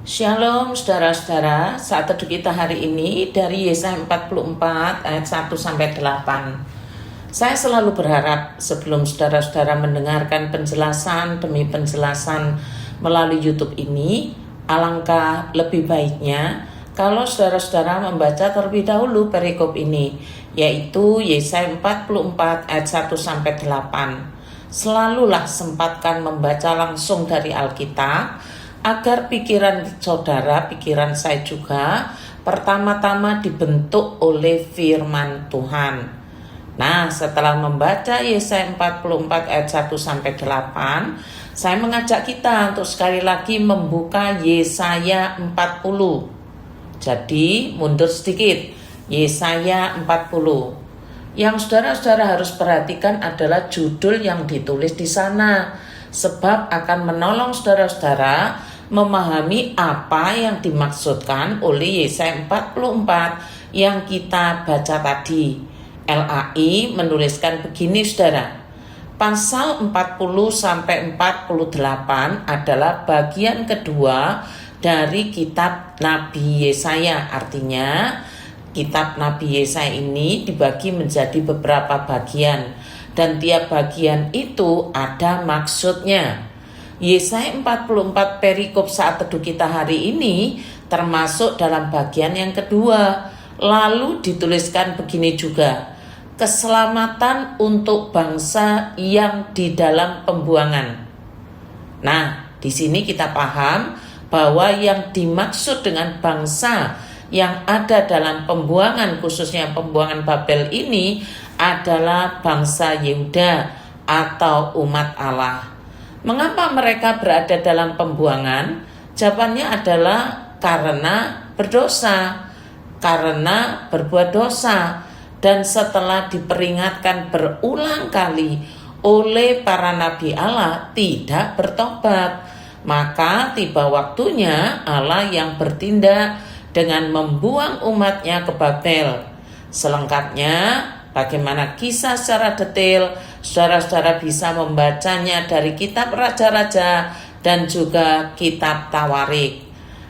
Shalom saudara-saudara, saat teduh kita hari ini dari Yesaya 44 ayat 1-8. Saya selalu berharap sebelum saudara-saudara mendengarkan penjelasan demi penjelasan melalui YouTube ini, alangkah lebih baiknya kalau saudara-saudara membaca terlebih dahulu perikop ini, yaitu Yesaya 44 ayat 1-8. Selalulah sempatkan membaca langsung dari Alkitab, agar pikiran saudara, pikiran saya juga pertama-tama dibentuk oleh firman Tuhan. Nah, setelah membaca Yesaya 44 ayat 1-8, saya mengajak kita untuk sekali lagi membuka Yesaya 40. Jadi, mundur sedikit. Yesaya 40. Yang saudara-saudara harus perhatikan adalah judul yang ditulis di sana, sebab akan menolong saudara-saudara memahami apa yang dimaksudkan oleh Yesaya 44 yang kita baca tadi. LAI menuliskan begini saudara, pasal 40-48 adalah bagian kedua dari kitab Nabi Yesaya. Artinya kitab Nabi Yesaya ini dibagi menjadi beberapa bagian, dan tiap bagian itu ada maksudnya. Yesaya 44 perikop saat teduh kita hari ini termasuk dalam bagian yang kedua. Lalu dituliskan begini juga, keselamatan untuk bangsa yang di dalam pembuangan. Nah, di sini kita paham bahwa yang dimaksud dengan bangsa yang ada dalam pembuangan, khususnya pembuangan Babel ini, adalah bangsa Yehuda atau umat Allah. Mengapa mereka berada dalam pembuangan? Jawabannya adalah karena berdosa, karena berbuat dosa. Dan setelah diperingatkan berulang kali oleh para nabi Allah tidak bertobat, maka tiba waktunya Allah yang bertindak dengan membuang umatnya ke Babel. Selengkapnya, bagaimana kisah secara detail, saudara-saudara bisa membacanya dari kitab Raja-Raja dan juga kitab Tawarik.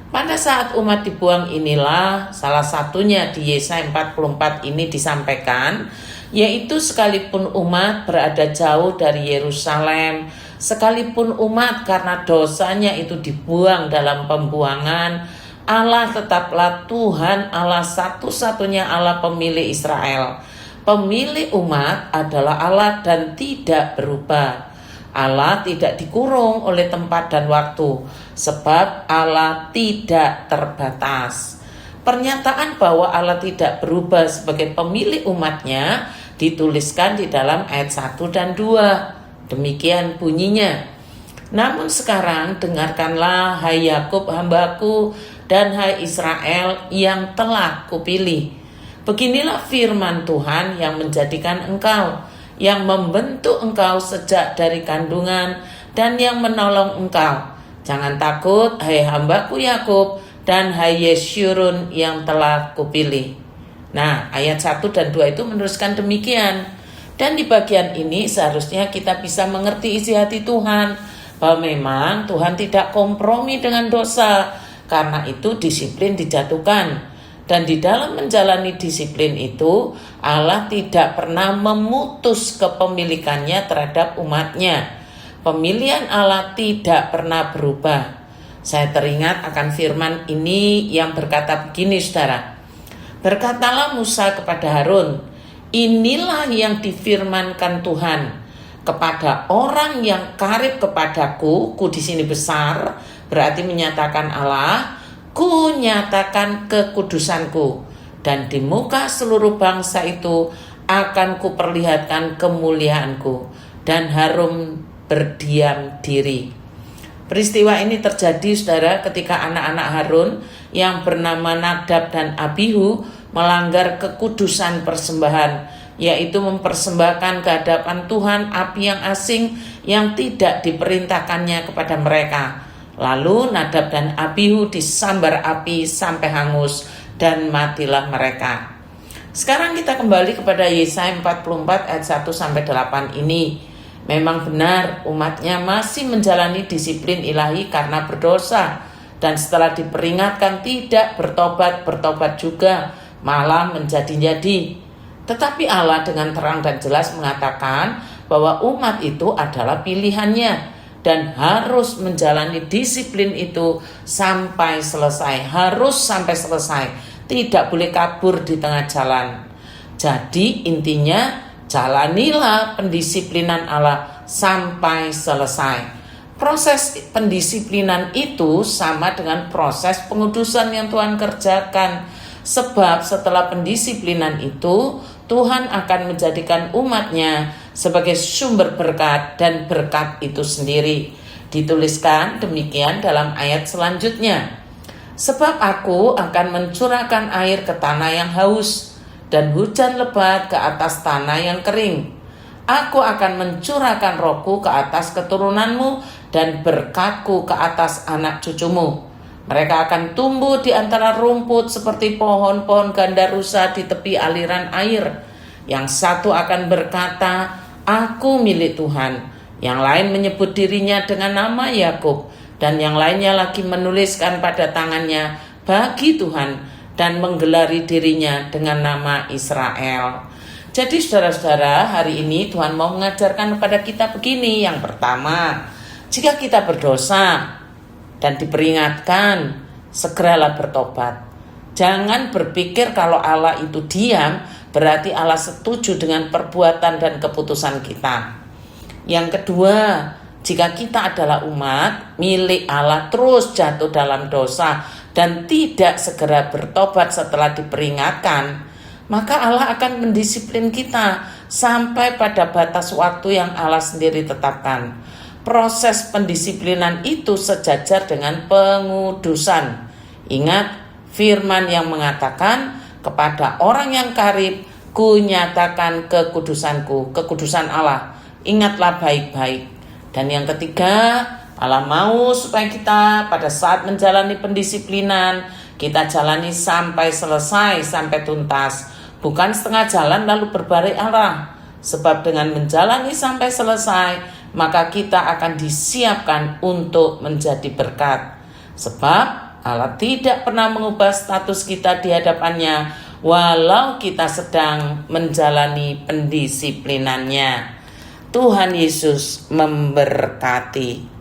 Pada saat umat dibuang inilah salah satunya di Yesaya 44 ini disampaikan, yaitu sekalipun umat berada jauh dari Yerusalem, sekalipun umat karena dosanya itu dibuang dalam pembuangan, Allah tetaplah Tuhan, Allah satu-satunya Allah pemilik Israel. Pemilik umat adalah Allah dan tidak berubah. Allah tidak dikurung oleh tempat dan waktu, sebab Allah tidak terbatas. Pernyataan bahwa Allah tidak berubah sebagai pemilik umatnya dituliskan di dalam ayat 1 dan 2. Demikian bunyinya. Namun sekarang dengarkanlah, hai Yakub hambaku, dan hai Israel yang telah kupilih. Beginilah firman Tuhan yang menjadikan engkau, yang membentuk engkau sejak dari kandungan, dan yang menolong engkau. Jangan takut, hai hambaku Yakub, dan hai Yeshurun yang telah kupilih. Nah, ayat 1 dan 2 itu meneruskan demikian. Dan di bagian ini seharusnya kita bisa mengerti isi hati Tuhan, bahwa memang Tuhan tidak kompromi dengan dosa. Karena itu disiplin dijatuhkan. Dan di dalam menjalani disiplin itu, Allah tidak pernah memutus kepemilikannya terhadap umatnya. Pemilihan Allah tidak pernah berubah. Saya teringat akan firman ini yang berkata begini saudara. Berkatalah Musa kepada Harun, inilah yang difirmankan Tuhan kepada orang yang karib kepadaku, ku di sini besar, berarti menyatakan Allah, ku nyatakan kekudusanku, dan di muka seluruh bangsa itu akan kuperlihatkan kemuliaanku, dan Harun berdiam diri. Peristiwa ini terjadi saudara ketika anak-anak Harun yang bernama Nadab dan Abihu melanggar kekudusan persembahan, yaitu mempersembahkan ke hadapan Tuhan api yang asing yang tidak diperintahkannya kepada mereka. Lalu Nadab dan Abihu disambar api sampai hangus dan matilah mereka. Sekarang kita kembali kepada Yesaya 44 ayat 1-8 ini. Memang benar umatnya masih menjalani disiplin ilahi karena berdosa. dan setelah diperingatkan tidak bertobat juga, malah menjadi-jadi. Tetapi Allah dengan terang dan jelas mengatakan bahwa umat itu adalah pilihannya dan harus menjalani disiplin itu sampai selesai, harus sampai selesai, tidak boleh kabur di tengah jalan. Jadi intinya, jalanilah pendisiplinan Allah sampai selesai. Proses pendisiplinan itu sama dengan proses pengudusan yang Tuhan kerjakan. Sebab setelah pendisiplinan itu, Tuhan akan menjadikan umatnya sebagai sumber berkat dan berkat itu sendiri. Dituliskan demikian dalam ayat selanjutnya. Sebab aku akan mencurahkan air ke tanah yang haus dan hujan lebat ke atas tanah yang kering. Aku akan mencurahkan rohku ke atas keturunanmu dan berkatku ke atas anak cucumu. Mereka akan tumbuh di antara rumput seperti pohon-pohon gandarusa di tepi aliran air. Yang satu akan berkata, aku milik Tuhan. Yang lain menyebut dirinya dengan nama Yakub. Dan yang lainnya lagi menuliskan pada tangannya bagi Tuhan dan menggelari dirinya dengan nama Israel. Jadi saudara-saudara, hari ini Tuhan mau mengajarkan kepada kita begini. Yang pertama, jika kita berdosa dan diperingatkan, segeralah bertobat. Jangan berpikir kalau Allah itu diam, berarti Allah setuju dengan perbuatan dan keputusan kita. Yang kedua, jika kita adalah umat milik Allah terus jatuh dalam dosa dan tidak segera bertobat setelah diperingatkan, maka Allah akan mendisiplin kita sampai pada batas waktu yang Allah sendiri tetapkan. Proses pendisiplinan itu sejajar dengan pengudusan. Ingat firman yang mengatakan, kepada orang yang karib kunyatakan kekudusanku, kekudusan Allah. Ingatlah baik-baik. Dan yang ketiga, Allah mau supaya kita pada saat menjalani pendisiplinan, kita jalani sampai selesai, sampai tuntas. Bukan setengah jalan lalu berbalik arah. Sebab dengan menjalani sampai selesai, maka kita akan disiapkan untuk menjadi berkat. Sebab Allah tidak pernah mengubah status kita di hadapannya, walau kita sedang menjalani pendisiplinannya. Tuhan Yesus memberkati.